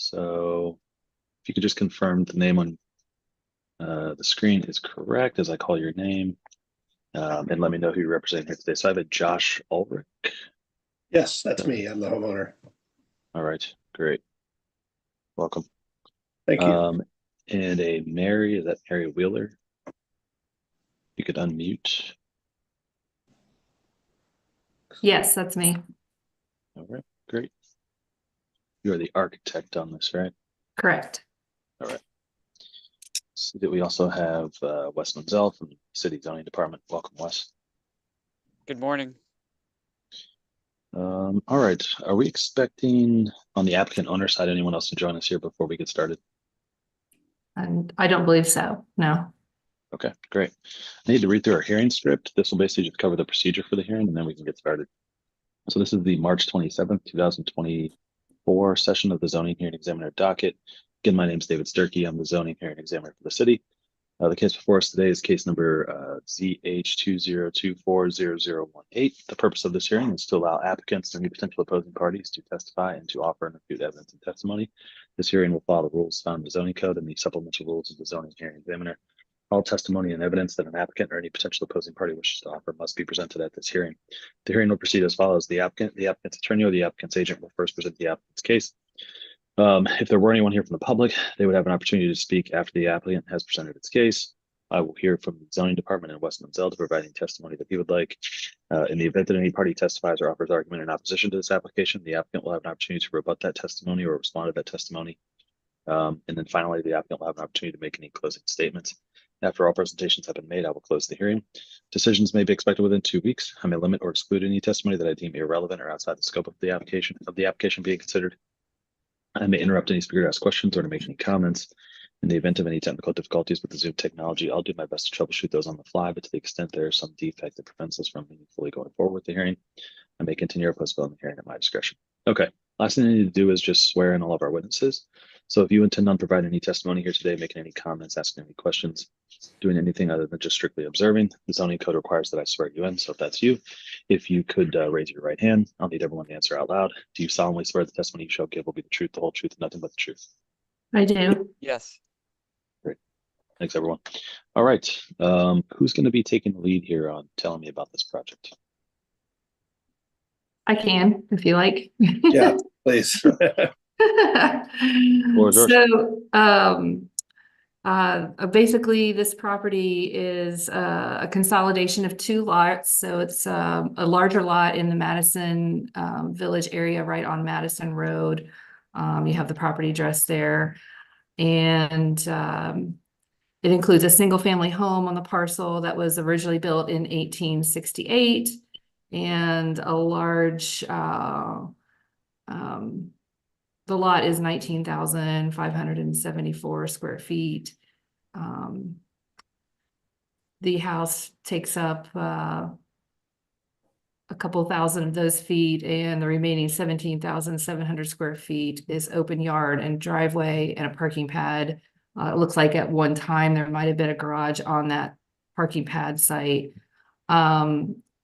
So if you could just confirm the name on the screen is correct as I call your name, and let me know who you're representing here today. So I have a Josh Ulrich. Yes, that's me. I'm the homeowner. All right, great. Welcome. Thank you. And a Mary, is that Mary Wheeler? You could unmute. Yes, that's me. All right, great. You're the architect on this, right? Correct. All right. See that we also have Wes Menzel from the City Zoning Department. Welcome, Wes. Good morning. All right. Are we expecting on the applicant owner side anyone else to join us here before we get started? And I don't believe so. No. Okay, great. I need to read through our hearing script. This will basically just cover the procedure for the hearing, and then we can get started. So this is the March 27th, 2024 session of the Zoning Hearing Examiner docket. Again, my name is David Sturkey. I'm the Zoning Hearing Examiner for the city. The case before us today is case number ZH20240018. The purpose of this hearing is to allow applicants and any potential opposing parties to testify and to offer and refute evidence and testimony. This hearing will follow the rules found in the zoning code and the supplemental rules of the Zoning Hearing Examiner. All testimony and evidence that an applicant or any potential opposing party wishes to offer must be presented at this hearing. The hearing will proceed as follows. The applicant's attorney, or the applicant's agent will first present the applicant's case. If there were anyone here from the public, they would have an opportunity to speak after the applicant has presented its case. I will hear from the zoning department and Wes Menzel to provide any testimony that he would like. In the event that any party testifies or offers argument in opposition to this application, the applicant will have an opportunity to rebut that testimony or respond to that testimony. And then finally, the applicant will have an opportunity to make any closing statements. After all presentations have been made, I will close the hearing. Decisions may be expected within 2 weeks. I may limit or exclude any testimony that I deem irrelevant or outside the scope of the application being considered. I may interrupt any speaker to ask questions or to make any comments. In the event of any technical difficulties with the Zoom technology, I'll do my best to troubleshoot those on the fly, but to the extent there is some defect that prevents us from meaningfully going forward with the hearing, I may continue or postpone the hearing at my discretion. Okay, last thing I need to do is just swear in all of our witnesses. So if you intend on providing any testimony here today, making any comments, asking any questions, doing anything other than just strictly observing, the zoning code requires that I swear you in. So if that's you, if you could raise your right hand, I'll need everyone to answer out loud. Do you solemnly swear the testimony you shall give will be the truth, the whole truth, and nothing but the truth? I do. Yes. Great. Thanks, everyone. All right. Who's going to be taking the lead here on telling me about this project? I can, if you like. Yeah, please. Basically, this property is a consolidation of 2 lots. So it's a larger lot in the Madison Village area, right on Madison Road. You have the property address there, and it includes a single-family home on the parcel that was originally built in 1868, and a large. The lot is 19,574 square feet. The house takes up a couple thousand of those feet, and the remaining 17,700 square feet is open yard and driveway and a parking pad. It looks like at one time there might have been a garage on that parking pad site.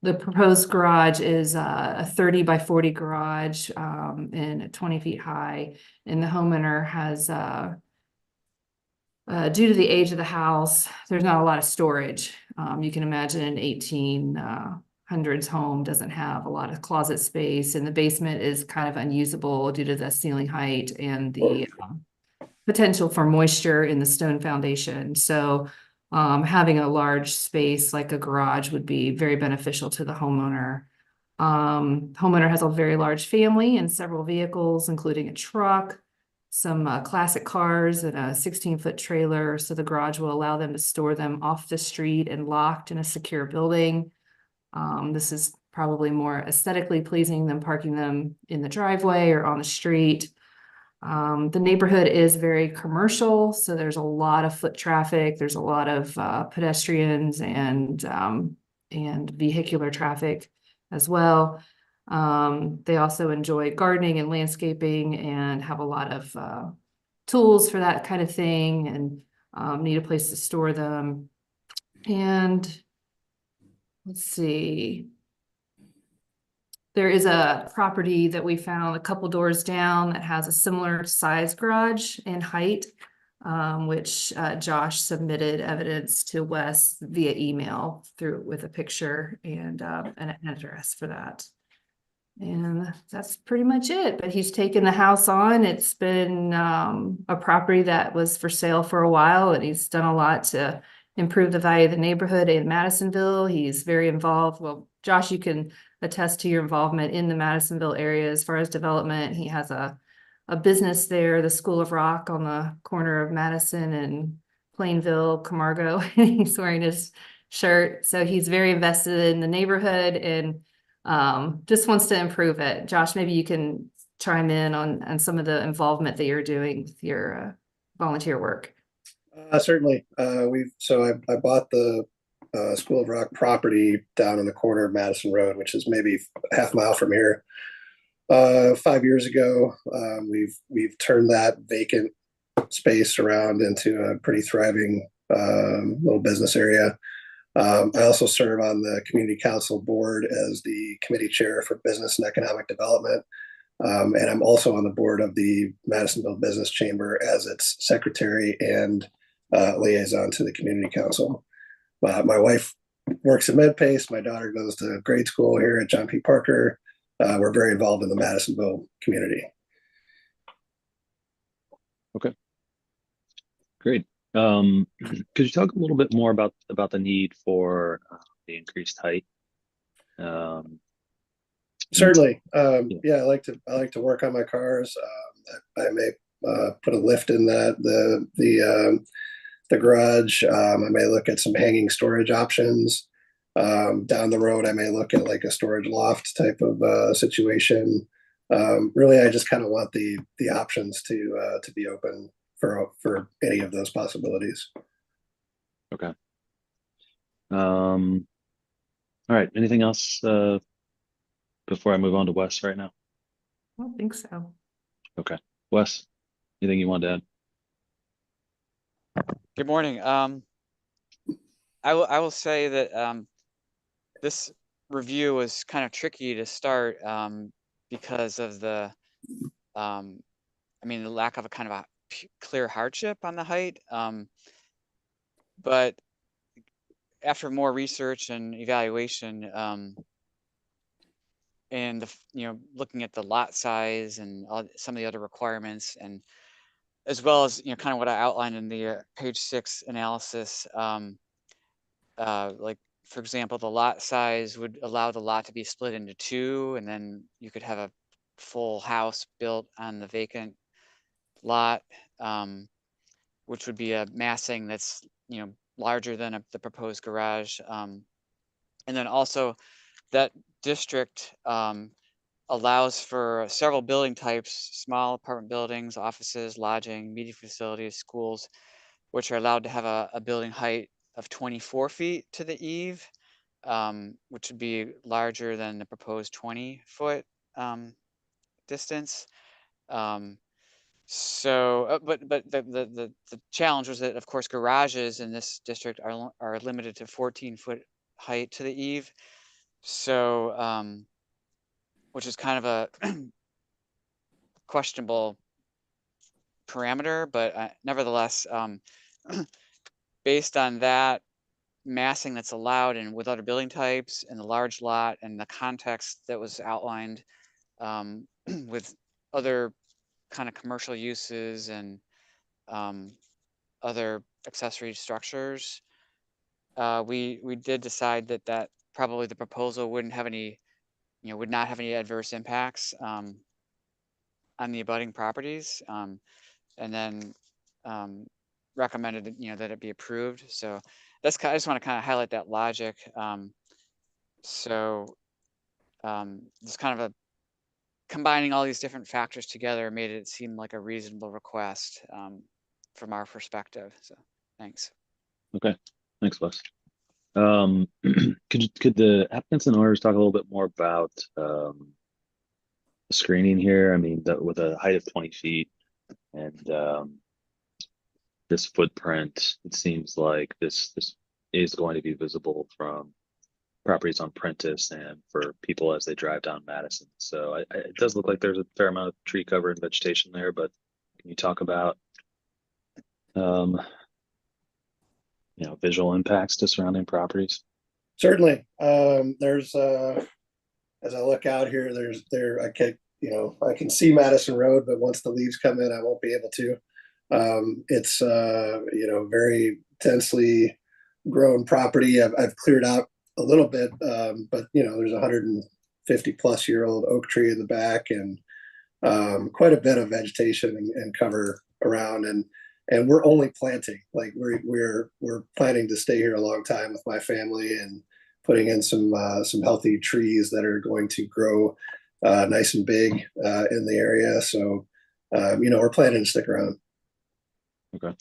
The proposed garage is a 30 by 40 garage and 20 feet high. And the homeowner has, due to the age of the house, there's not a lot of storage. You can imagine an 1800s home doesn't have a lot of closet space, and the basement is kind of unusable due to the ceiling height and the potential for moisture in the stone foundation. So having a large space like a garage would be very beneficial to the homeowner. Homeowner has a very large family and several vehicles, including a truck, some classic cars, and a 16-foot trailer. So the garage will allow them to store them off the street and locked in a secure building. This is probably more aesthetically pleasing than parking them in the driveway or on the street. The neighborhood is very commercial, so there's a lot of foot traffic. There's a lot of pedestrians and vehicular traffic as well. They also enjoy gardening and landscaping and have a lot of tools for that kind of thing, and need a place to store them. And let's see. there is a property that we found a couple doors down that has a similar size garage and height, which Josh submitted evidence to Wes via email through with a picture and an address for that. And that's pretty much it, but he's taken the house on. It's been a property that was for sale for a while, and he's done a lot to improve the value of the neighborhood in Madisonville. He's very involved. Well, Josh, you can attest to your involvement in the Madisonville area as far as development. He has a business there, the School of Rock on the corner of Madison and Plainville, Camargo. He's wearing his shirt. So he's very invested in the neighborhood and just wants to improve it. Josh, maybe you can chime in on some of the involvement that you're doing with your volunteer work. Certainly. I bought the School of Rock property down on the corner of Madison Road, which is maybe a half mile from here. 5 years ago, we've turned that vacant space around into a pretty thriving little business area. I also serve on the community council board as the committee chair for business and economic development. And I'm also on the board of the Madisonville Business Chamber as its secretary and liaison to the community council. My wife works at MedPace. My daughter goes to grade school here at John P. Parker. We're very involved in the Madisonville community. Okay, great. Could you talk a little bit more about the need for the increased height? Certainly. Yeah, I like to work on my cars. I may put a lift in the garage. I may look at some hanging storage options. Down the road, I may look at like a storage loft type of situation. Really, I just kind of want the options to be open for any of those possibilities. Okay. All right. Anything else before I move on to Wes right now? I don't think so. Okay. Wes, anything you want to add? Good morning. I will say that this review was kind of tricky to start because of the the lack of a kind of a clear hardship on the height. But after more research and evaluation, and looking at the lot size and some of the other requirements, and as well as kind of what I outlined in the page 6 analysis, like for example, the lot size would allow the lot to be split into 2, and then you could have a full house built on the vacant lot, which would be a massing that's larger than the proposed garage. And then also that district allows for several building types: small apartment buildings, offices, lodging, meeting facilities, schools, which are allowed to have a building height of 24 feet to the eave, which would be larger than the proposed 20-foot distance. But the challenge was that, of course, garages in this district are limited to 14-foot height to the eave. So, which is kind of a questionable parameter, but nevertheless, based on that massing that's allowed and with other building types and the large lot and the context that was outlined with other kind of commercial uses and other accessory structures, we did decide that probably the proposal wouldn't have any, would not have any adverse impacts on the abutting properties, and then recommended that it be approved. So I just want to kind of highlight that logic. Just kind of combining all these different factors together made it seem like a reasonable request from our perspective. So thanks. Okay, thanks, Wes. Could the applicants and owners talk a little bit more about the screening here? I mean, with a height of 20 feet and this footprint, it seems like this is going to be visible from properties on Prentice and for people as they drive down Madison. So it does look like there's a fair amount of tree cover and vegetation there, but can you talk about, visual impacts to surrounding properties? Certainly. There's as I look out here, I can see Madison Road, but once the leaves come in, I won't be able to. It's very densely grown property. I've cleared out a little bit, but there's 150 plus year old oak tree in the back, and quite a bit of vegetation and cover around, and we're only planting. Like we're planning to stay here a long time with my family, and putting in some healthy trees that are going to grow nice and big in the area. So we're planning to stick around. Okay.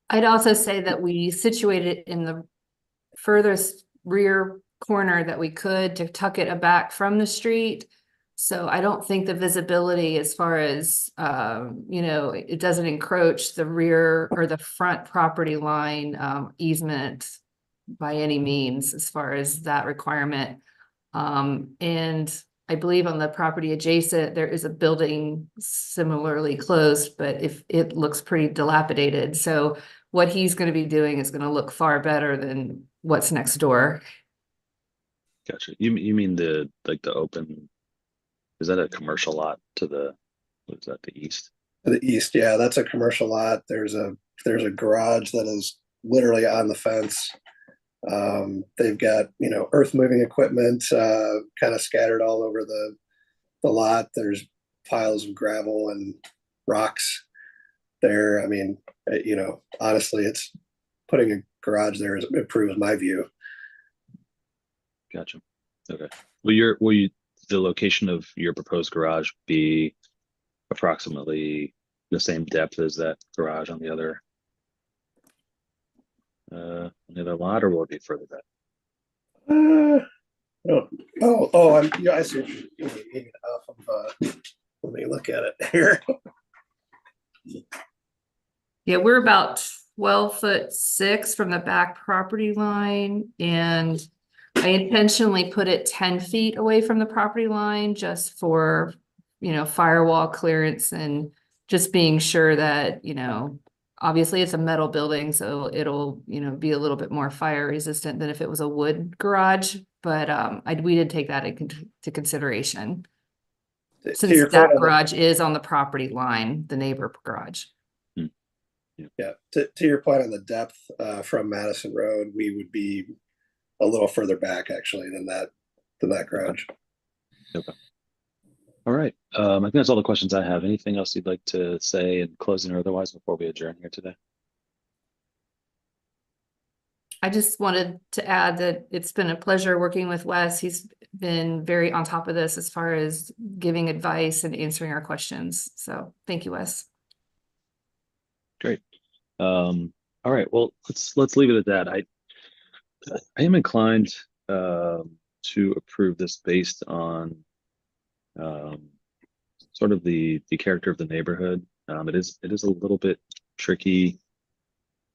I'd also say that we situated it in the furthest rear corner that we could to tuck it back from the street. So I don't think the visibility as far as, it doesn't encroach the rear or the front property line easement by any means as far as that requirement. And I believe on the property adjacent, there is a building similarly closed, but if it looks pretty dilapidated. So what he's going to be doing is going to look far better than what's next door. Gotcha. You mean the open, is that a commercial lot to the east? To the east, yeah, that's a commercial lot. There's a garage that is literally on the fence. They've got earth moving equipment kind of scattered all over the lot. There's piles of gravel and rocks there. I mean, honestly, it's putting a garage there improves my view. Gotcha. Okay. Will the location of your proposed garage be approximately the same depth as that garage on the other lot, or will it be further back? I see. Let me look at it here. Yeah, we're about 12'6" from the back property line, and I intentionally put it 10 feet away from the property line just for, firewall clearance and just being sure that, obviously it's a metal building, so it'll, be a little bit more fire resistant than if it was a wood garage. But we did take that into consideration. Since that garage is on the property line, the neighbor garage. Yeah, to your point on the depth from Madison Road, we would be a little further back actually than that garage. Okay. All right. I think that's all the questions I have. Anything else you'd like to say in closing or otherwise before we adjourn here today? I just wanted to add that it's been a pleasure working with Wes. He's been very on top of this as far as giving advice and answering our questions. So thank you, Wes. Great. All right. Well, let's leave it at that. I am inclined to approve this based on sort of the character of the neighborhood. It is a little bit tricky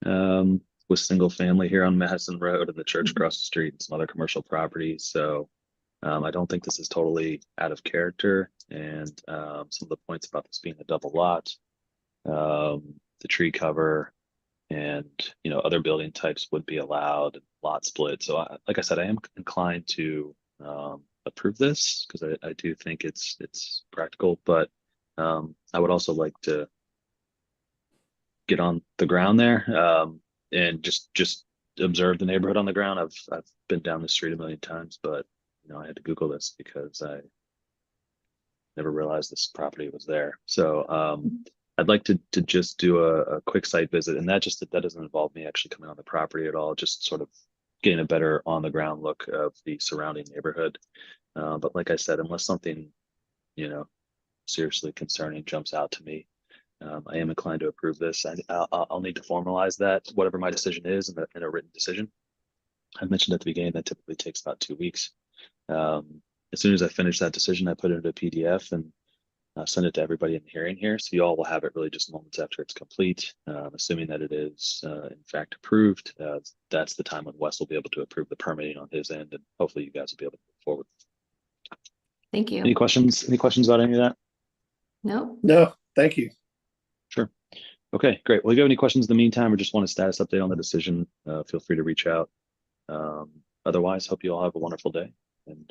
with single family here on Madison Road and the church across the street and some other commercial properties. So I don't think this is totally out of character. And some of the points about this being a double lot, the tree cover, and other building types would be allowed, lot split. So like I said, I am inclined to approve this because I do think it's practical, but I would also like to get on the ground there and just observe the neighborhood on the ground. I've been down the street a million times, but I had to Google this because I never realized this property was there. So I'd like to just do a quick site visit, and that doesn't involve me actually coming on the property at all, just sort of getting a better on the ground look of the surrounding neighborhood. But like I said, unless something, seriously concerning jumps out to me, I am inclined to approve this. I'll need to formalize that, whatever my decision is, in a written decision. I mentioned at the beginning that typically takes about 2 weeks. As soon as I finish that decision, I put it into a PDF and send it to everybody in the hearing here. So you all will have it really just moments after it's complete. Assuming that it is in fact approved, that's the time when Wes will be able to approve the permitting on his end, and hopefully you guys will be able to move forward. Thank Any you. questions? Any questions about any of that? No, No, thank you. Sure. Okay, great. Well, if you have any questions in the meantime or just want a status update on the decision, feel free to reach out. Otherwise, hope you all have a wonderful day, and